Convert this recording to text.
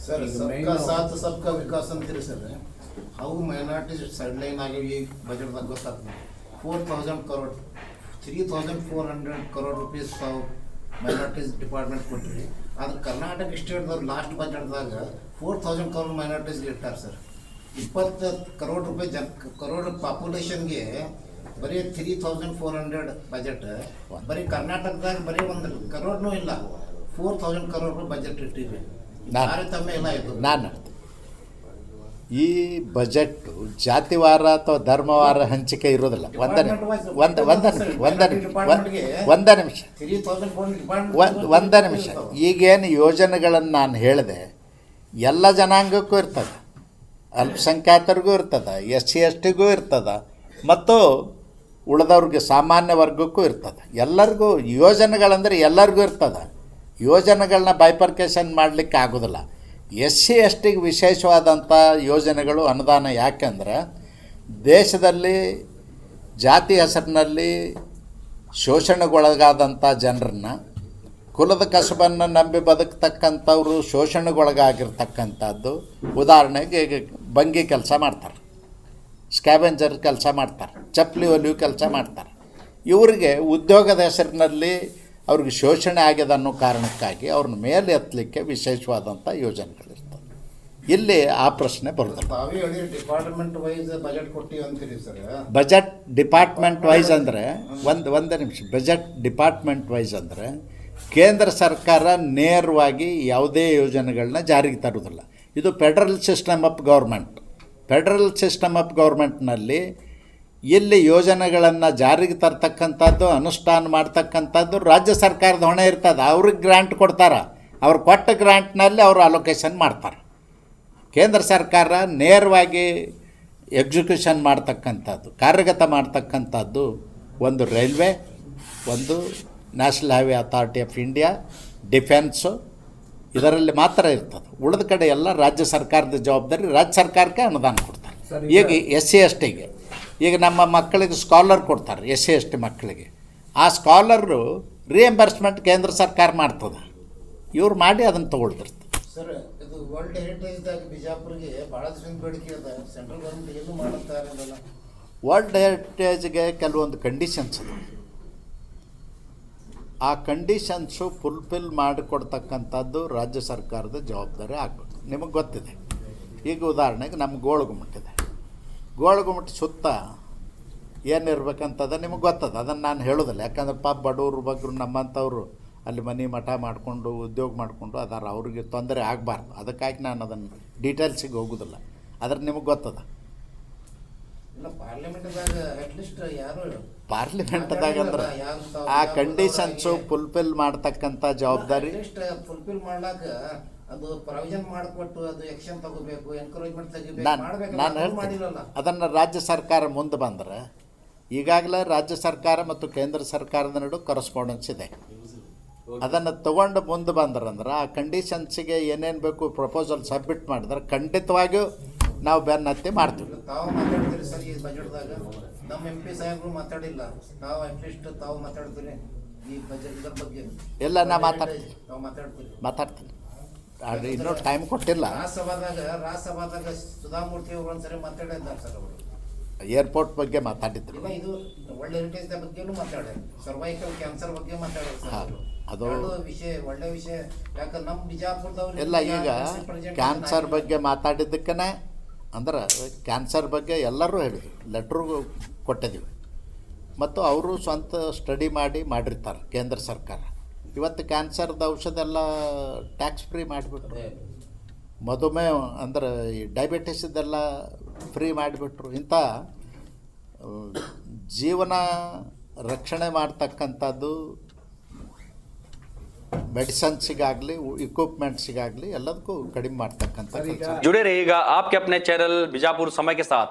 Sir सबका साथ सबका विकास ಅಂತೀರಿ sir. How minorities side line ಆಗಿವೆ ಈ ಬಜೆಟ್ದಾಗ ಗೊತ್ತಾಗ್ತದೆ. 4000 crore 3400 crore rupees ತಾವು ಮೈನಾರಿಟೀಸ್ ಡಿಪಾರ್ಟ್ಮೆಂಟ್ ಕೊಟ್ಟಿರಿ. ಆದ್ರೆ ಕರ್ನಾಟಕ ಸ್ಟೇಟ್ದವ್ರು ಲಾಸ್ಟ್ ಬಜೆಟ್ದಾಗ 4000 crore ಮೈನಾರಿಟೀಸ್ಗೆ ಇಟ್ಟಾರೆ ಸರ್. 20 crore ರೂಪಾಯಿ ಕರೋಡ್ ಪಾಪ್ಯುಲೇಷನ್ಗೆ ಬರೀ 3400 ಬಜೆಟ್. ಬರೀ ಕರ್ನಾಟಕದಾಗ ಬರೀ 1 crore ಇಲ್ಲ, 4000 crore ರೂಪಾಯಿ ಬಜೆಟ್ ಇಟ್ಟಿವಿ. ನಾನು ಈ ಬಜೆಟ್ಟು ಜಾತಿವಾರ ಅಥವಾ ಧರ್ಮವಾರ ಹಂಚಿಕೆ ಇರೋದಿಲ್ಲ. ಒಂದೇ ನಿಮಿಷ ಈಗೇನು ಯೋಜನೆಗಳನ್ನು ನಾನು ಹೇಳಿದೆ ಎಲ್ಲ ಜನಾಂಗಕ್ಕೂ ಇರ್ತದೆ, ಅಲ್ಪಸಂಖ್ಯಾತರಿಗೂ ಇರ್ತದೆ, SC STಗೂ ಇರ್ತದೆ, ಮತ್ತು ಉಳಿದವ್ರಿಗೆ ಸಾಮಾನ್ಯ ವರ್ಗಕ್ಕೂ ಇರ್ತದೆ. ಎಲ್ಲರಿಗೂ ಯೋಜನೆಗಳಂದರೆ ಎಲ್ಲರಿಗೂ ಇರ್ತದೆ. ಯೋಜನೆಗಳನ್ನ ಬೈಪರ್ಕೇಷನ್ ಮಾಡಲಿಕ್ಕೆ ಆಗೋದಿಲ್ಲ. SC STಗೆ ವಿಶೇಷವಾದಂಥ ಯೋಜನೆಗಳು ಅನುದಾನ. ಯಾಕೆಂದರೆ ದೇಶದಲ್ಲಿ ಜಾತಿ ಹೆಸರಿನಲ್ಲಿ ಶೋಷಣೆಗೊಳಗಾದಂಥ ಜನರನ್ನು, ಕುಲದ ಕಸಬನ್ನು ನಂಬಿ ಬದುಕ್ತಕ್ಕಂಥವ್ರು ಶೋಷಣೆಗೊಳಗಾಗಿರ್ತಕ್ಕಂಥದ್ದು. ಉದಾಹರಣೆಗೆ ಈಗ ಬಂಗಿ ಕೆಲಸ ಮಾಡ್ತಾರೆ, ಸ್ಕ್ಯಾವೆಂಜರ್ ಕೆಲಸ ಮಾಡ್ತಾರೆ, ಚಪ್ಪಲಿ ಹೊಲಿಯೋ ಕೆಲಸ ಮಾಡ್ತಾರೆ. ಇವರಿಗೆ ಉದ್ಯೋಗದ ಹೆಸರಿನಲ್ಲಿ ಅವ್ರಿಗೆ ಶೋಷಣೆ ಆಗಿದೆ ಅನ್ನೋ ಕಾರಣಕ್ಕಾಗಿ ಅವ್ರನ್ನ ಮೇಲೆ ಎತ್ತಲಿಕ್ಕೆ ವಿಶೇಷವಾದಂಥ ಯೋಜನೆಗಳಿರ್ತವೆ. ಇಲ್ಲಿ ಆ ಪ್ರಶ್ನೆ ಬರೋದಿಲ್ಲ. ಡಿಪಾರ್ಟ್ಮೆಂಟ್ ವೈಸ್ ಬಜೆಟ್ ಕೊಟ್ಟಿವಿ ಅಂತೀರಿ ಸರ್. ಬಜೆಟ್ ಡಿಪಾರ್ಟ್ಮೆಂಟ್ ವೈಸ್ ಅಂದರೆ ಒಂದೇ ನಿಮಿಷ. ಬಜೆಟ್ ಡಿಪಾರ್ಟ್ಮೆಂಟ್ ವೈಸ್ ಅಂದರೆ ಕೇಂದ್ರ ಸರ್ಕಾರ ನೇರವಾಗಿ ಯಾವುದೇ ಯೋಜನೆಗಳನ್ನ ಜಾರಿಗೆ ತರುವುದಿಲ್ಲ. ಇದು federal system of government. Federal system of ಗೌರ್ಮೆಂಟ್ನಲ್ಲಿ ಇಲ್ಲಿ ಯೋಜನೆಗಳನ್ನು ಜಾರಿಗೆ ತರ್ತಕ್ಕಂಥದ್ದು, ಅನುಷ್ಠಾನ ಮಾಡ್ತಕ್ಕಂಥದ್ದು ರಾಜ್ಯ ಸರ್ಕಾರದ ಹೊಣೆ ಇರ್ತದೆ. ಅವ್ರಿಗೆ ಗ್ರ್ಯಾಂಟ್ ಕೊಡ್ತಾರೆ, ಅವ್ರು ಕೊಟ್ಟ ಗ್ರ್ಯಾಂಟ್ನಲ್ಲಿ ಅವರು ಅಲೋಕೇಶನ್ ಮಾಡ್ತಾರೆ. ಕೇಂದ್ರ ಸರ್ಕಾರ ನೇರವಾಗಿ ಎಕ್ಸಿಕ್ಯೂಷನ್ ಮಾಡ್ತಕ್ಕಂಥದ್ದು, ಕಾರ್ಯಗತ ಮಾಡ್ತಕ್ಕಂಥದ್ದು ಒಂದು ರೈಲ್ವೆ, ಒಂದು national highway authority of India, defence, ಇದರಲ್ಲಿ ಮಾತ್ರ ಇರ್ತದೆ. ಉಳಿದ ಕಡೆ ಎಲ್ಲ ರಾಜ್ಯ ಸರ್ಕಾರದ ಜವಾಬ್ದಾರಿ. ರಾಜ್ಯ ಸರ್ಕಾರಕ್ಕೆ ಅನುದಾನ ಕೊಡ್ತಾರೆ. ಈಗ SC STಗೆ ಈಗ ನಮ್ಮ ಮಕ್ಕಳಿಗೆ ಸ್ಕಾಲರ್ ಕೊಡ್ತಾರೆ, SC ST ಮಕ್ಕಳಿಗೆ. ಆ ಸ್ಕಾಲರು ರಿಯಂಬರ್ಸ್ಮೆಂಟ್ ಕೇಂದ್ರ ಸರ್ಕಾರ ಮಾಡ್ತದೆ, ಇವ್ರು ಮಾಡಿ ಅದನ್ನು ತೊಗೊಳ್ತಿರ್ತಾರೆ. ಸರ್, ಇದು ವರ್ಲ್ಡ್ ಹೆರಿಟೇಜ್ದಾಗ ಬಿಜಾಪುರಿಗೆ ಭಾಳ ದಿವಸದಿಂದ ಬೇಡಿಕೆ ಇದೆ. ಸೆಂಟ್ರಲ್ ಗೌರ್ಮೆಂಟ್ ಏನು ಮಾಡುತ್ತಾ ಇರಲಿಲ್ಲ. ವರ್ಲ್ಡ್ ಹೆರಿಟೇಜ್ಗೆ ಕೆಲವೊಂದು ಕಂಡೀಷನ್ಸ್ ಇದೆ. ಆ ಕಂಡೀಷನ್ಸು ಫುಲ್ಫಿಲ್ ಮಾಡಿಕೊಡ್ತಕ್ಕಂಥದ್ದು ರಾಜ್ಯ ಸರ್ಕಾರದ ಜವಾಬ್ದಾರಿ ಆಗಬೇಕು. ನಿಮಗೆ ಗೊತ್ತಿದೆ. ಈಗ ಉದಾಹರಣೆಗೆ ನಮ್ಮ ಗೋಳಗುಮಟ್ಟಿದೆ. ಗೋಳಗುಮಟ್ಟ ಸುತ್ತ ಏನಿರ್ಬೇಕಂತದ ನಿಮಗೆ ಗೊತ್ತದ. ಅದನ್ನು ನಾನು ಹೇಳೋದಿಲ್ಲ. ಯಾಕಂದ್ರೆ ಪಾಪ ಬಡವರು ಬಗ್ಗರು ನಮ್ಮಂಥವ್ರು ಅಲ್ಲಿ ಮನೆ ಮಠ ಮಾಡಿಕೊಂಡು ಉದ್ಯೋಗ ಮಾಡಿಕೊಂಡು ಅದಾರ, ಅವ್ರಿಗೆ ತೊಂದರೆ ಆಗಬಾರ್ದು. ಅದಕ್ಕಾಗಿ ನಾನು ಅದನ್ನು ಡೀಟೇಲ್ಸಿಗೆ ಹೋಗೋದಿಲ್ಲ. ಅದ್ರ ನಿಮಗೆ ಗೊತ್ತದ. ಪಾರ್ಲಿಮೆಂಟ್ದಾಗ ಅಂದ್ರೆ ಆ ಕಂಡೀಷನ್ಸು ಫುಲ್ಫಿಲ್ ಮಾಡ್ತಕ್ಕಂಥ ಜವಾಬ್ದಾರಿ. ಫುಲ್ಫಿಲ್ ಮಾಡ್ಲಾಕ ಅದು ಪ್ರಾವಿಷನ್ ಮಾಡಿಕೊಟ್ಟು ಅದು ಆಕ್ಷನ್ ತಗೋಬೇಕು, ಎನ್ಕರೇಜ್ಮೆಂಟ್ ತೆಗಿಬೇಕು. ನಾನು ಹೇಳ್ತೀನಿ, ಅದನ್ನು ರಾಜ್ಯ ಸರ್ಕಾರ ಮುಂದೆ ಬಂದರೆ, ಈಗಾಗಲೇ ರಾಜ್ಯ ಸರ್ಕಾರ ಮತ್ತು ಕೇಂದ್ರ ಸರ್ಕಾರದ ನಡುವೆ ಕರೆಸ್ಪಾಂಡೆನ್ಸ್ ಇದೆ. ಅದನ್ನು ತೊಗೊಂಡು ಮುಂದೆ ಬಂದ್ರಂದ್ರೆ ಆ ಕಂಡೀಷನ್ಸಿಗೆ ಏನೇನು ಬೇಕು ಪ್ರಪೋಸಲ್ ಸಬ್ಮಿಟ್ ಮಾಡಿದ್ರೆ ಖಂಡಿತವಾಗಿಯೂ ನಾವು ಬೆನ್ನತ್ತಿ ಮಾಡ್ತೀವಿ. ತಾವು ಮಾತಾಡ್ತೀರಿ ಸರ್ ಈ ಬಜೆಟ್ದಾಗ. ನಮ್ಮ MP ಸಾಹೇಬರು ಮಾತಾಡಿಲ್ಲ. ತಾವು ಅಟ್ಲೀಸ್ಟ್ ತಾವು ಮಾತಾಡ್ತೀರಿ ಈ ಬಜೆಟ್ ಇದರ ಬಗ್ಗೆ. ಎಲ್ಲ ನಾ ಮಾತಾಡ್ತೀನಿ. ಇನ್ನೂ ಟೈಮ್ ಕೊಟ್ಟಿಲ್ಲ. ರಾಜ್ಯಸಭಾದಾಗ ಸುಧಾಮೂರ್ತಿ ಅವರು ಒಂದ್ಸರಿ ಮಾತಾಡಿದ್ದಾರೆ ಸರ್. ಅವರು ಏರ್ಪೋರ್ಟ್ ಬಗ್ಗೆ ಮಾತಾಡಿದ್ರು. ಇದು ವರ್ಲ್ಡ್ ಹೆರಿಟೇಜ್ ಬಗ್ಗೆನೂ ಮಾತಾಡ್ಯಾರ. ಸರ್ವೈಕಲ್ ಕ್ಯಾನ್ಸರ್ ಬಗ್ಗೆ ಮಾತಾಡ್ಯಾರ ಸರ್. ಅದು ವಿಷಯ ಒಳ್ಳೆ ವಿಷಯ. ಯಾಕಂದ್ರೆ ನಮ್ಮ ಬಿಜಾಪುರದವ್ರು ಎಲ್ಲ ಈಗ ಕ್ಯಾನ್ಸರ್ ಬಗ್ಗೆ ಮಾತಾಡಿದ್ದಕ್ಕೇ ಅಂದ್ರೆ ಕ್ಯಾನ್ಸರ್ ಬಗ್ಗೆ ಎಲ್ಲರೂ ಹೇಳಿದ್ವಿ, ಲೆಟ್ರು ಕೊಟ್ಟಿದ್ದೀವಿ. ಮತ್ತು ಅವರು ಸ್ವಂತ ಸ್ಟಡಿ ಮಾಡಿರ್ತಾರೆ ಕೇಂದ್ರ ಸರ್ಕಾರ. ಇವತ್ತು ಕ್ಯಾನ್ಸರ್ದ ಔಷಧ ಎಲ್ಲ ಟ್ಯಾಕ್ಸ್ ಫ್ರೀ ಮಾಡಿಬಿಟ್ರು. ಮಧುಮೇಹ ಅಂದ್ರೆ ಈ ಡಯಾಬಿಟಿಸದೆಲ್ಲ ಫ್ರೀ ಮಾಡಿಬಿಟ್ರು. ಇಂಥ ಜೀವನ ರಕ್ಷಣೆ ಮಾಡ್ತಕ್ಕಂಥದ್ದು मेडिसिन इक्विपमेंट्स ಎಲ್ಲದಕ್ಕೂ ಕಡಿಮೆ ಮಾಡ್ತಕ್ಕಂತ जुड़े रहिएगा आपके अपने चैनल बीजापुर समय के साथ।